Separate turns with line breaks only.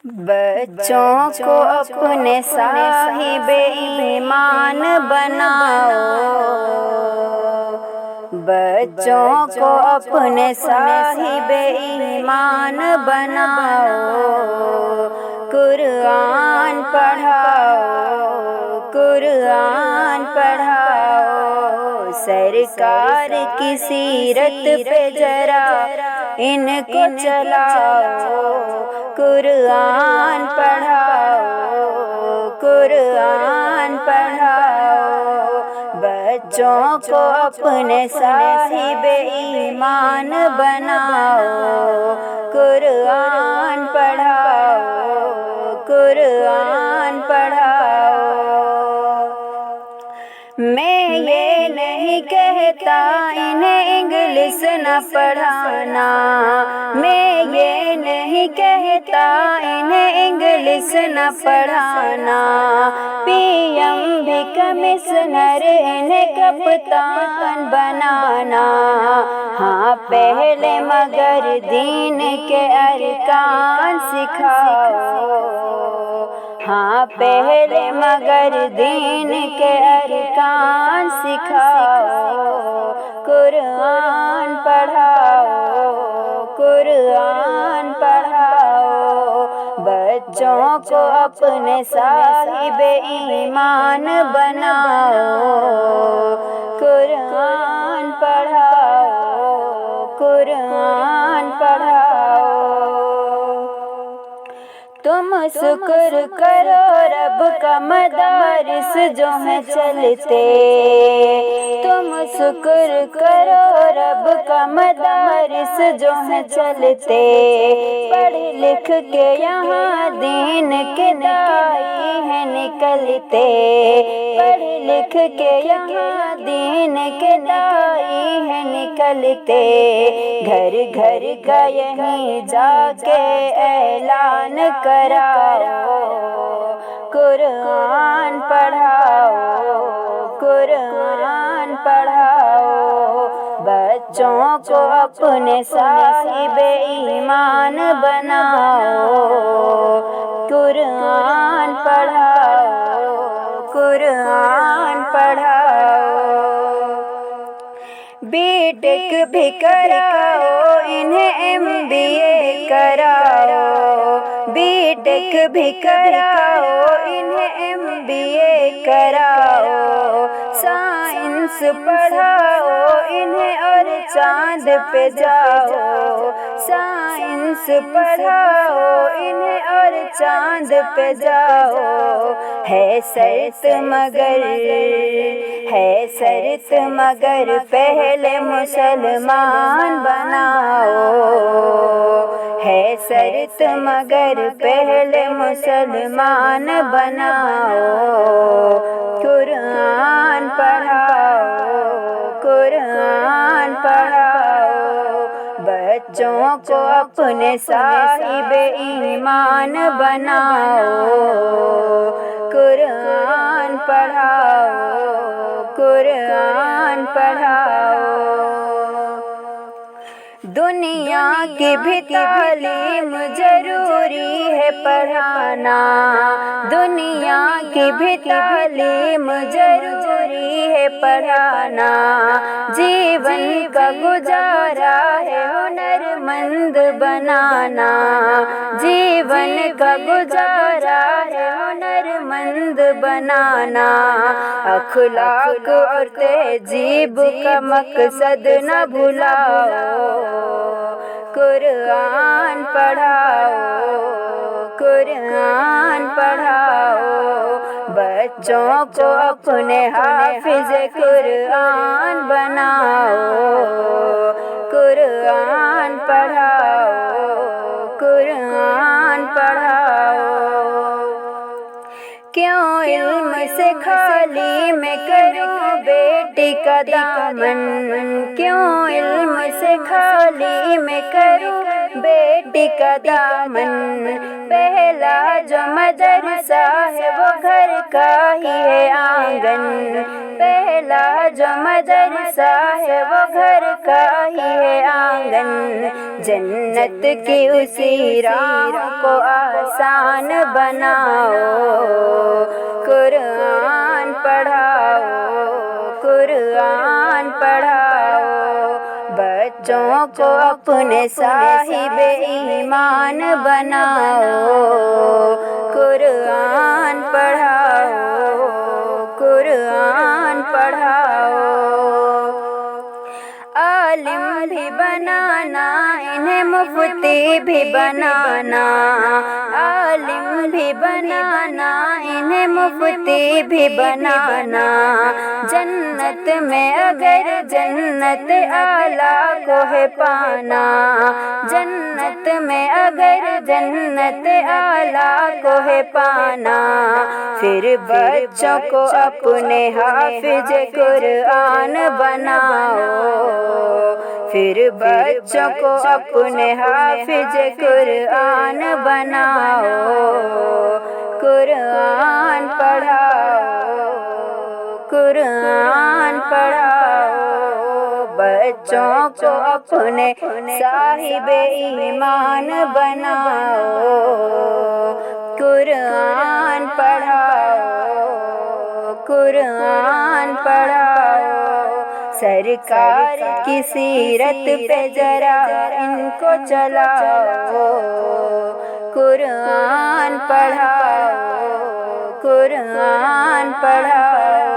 بچوں کو اپنے صاحب ایمان بناؤ، بچوں کو اپنے صاحب ایمان بناؤ، قرآن پڑھاؤ، قرآن پڑھاؤ، سرکار کی سیرت پہ ذرا ان کو چلاؤ، قرآن پڑھاؤ، قرآن پڑھاؤ، بچوں کو اپنے صاحب ایمان بناؤ، قرآن پڑھاؤ، قرآن پڑھاؤ۔ میں یہ نہیں کہتا انہیں انگلش نہ پڑھانا، میں یہ نہیں کہتا انہیں انگلش نہ پڑھانا، پی ایم بھی کمشنر انہیں کپتان بنانا، ہاں پہلے مگر دین کے ارکان سکھاؤ، ہاں پہلے مگر دین کے ارکان سکھاؤ، قرآن پڑھاؤ، قرآن پڑھاؤ، بچوں کو اپنے صاحب ایمان بناؤ، قرآن پڑھاؤ، قرآن پڑھاؤ۔ تم شکر کرو رب کا مدارس جو ہیں چلتے، تم شکر کرو رب کا مدارس جو ہیں چلتے، پڑھ لکھ کے یہاں دین کے داعی ہیں نکلتے، پڑھ لکھ کے یہاں دین کے داعی ہیں نکلتے، گھر گھر کا یہیں جا کے اعلان کراؤ، قرآن پڑھاؤ، قرآن پڑھاؤ، بچوں کو اپنے صاحب ایمان بناؤ، قرآن پڑھاؤ، قرآن پڑھاؤ۔ بی ٹیک بھی کراؤ انہیں ایم بی اے کراؤ، بی ٹیک بھی کراؤ انہیں ایم بی اے کراؤ، سائنس پڑھاؤ انہیں اور چاند پہ جاؤ، سائنس پڑھاؤ انہیں اور چاند پہ جاؤ، ہے شرط مگر، ہے شرط مگر پہلے مسلمان بناؤ، ہے شرط مگر پہلے مسلمان بناؤ، قرآن پڑھاؤ، قرآن پڑھاؤ، بچوں کو اپنے صاحب ایمان بناؤ، قرآن پڑھاؤ، قرآن پڑھاؤ۔ دنیا کی بھی تعلیم ضروری ہے پڑھانا، دنیا کی بھی تعلیم ضروری ہے پڑھانا، جیون کا گزارا ہے ہنرمند بنانا، جیون کا گزارا ہے ہنرمند بنانا، اخلاق اور تہذیب کا مقصد نہ بھلاؤ، قرآن پڑھاؤ، قرآن پڑھاؤ، بچوں کو اپنے حافظ قرآن بناؤ، قرآن پڑھاؤ، قرآن پڑھاؤ۔ کیوں علم سے خالی میں کروں بیٹی کا دامن، کیوں علم سے خالی میں کروں بیٹی کا دامن، پہلا جو مدرسہ ہے وہ گھر کا ہی ہے آنگن، پہلا جو مدرسہ ہے وہ گھر کا ہی ہے آنگن، جنت کی اسی راہ کو آسان بناؤ، قرآن پڑھاؤ، قرآن پڑھاؤ، بچوں کو اپنے صاحب ایمان بناؤ، قرآن پڑھاؤ، قرآن پڑھاؤ۔ عالم بھی بنانا، انہیں مفتی بھی بنانا، عالم بھی بنانا، انہیں مفتی بھی بنانا، جنت میں اگر جنت اعلیٰ کو ہے پانا، جنت میں اگر جنت اعلیٰ کو ہے پانا، پھر بچوں کو اپنے حافظ قرآن بناؤ، پھر بچوں کو اپنے حافظ قرآن بناؤ، قرآن پڑھاؤ، قرآن پڑھاؤ، بچوں کو اپنے صاحب ایمان بناؤ، قرآن پڑھاؤ، قرآن پڑھاؤ۔ سرکار کی سیرت پہ ذرا ان کو چلاؤ، قرآن پڑھاؤ، قرآن پڑھاؤ۔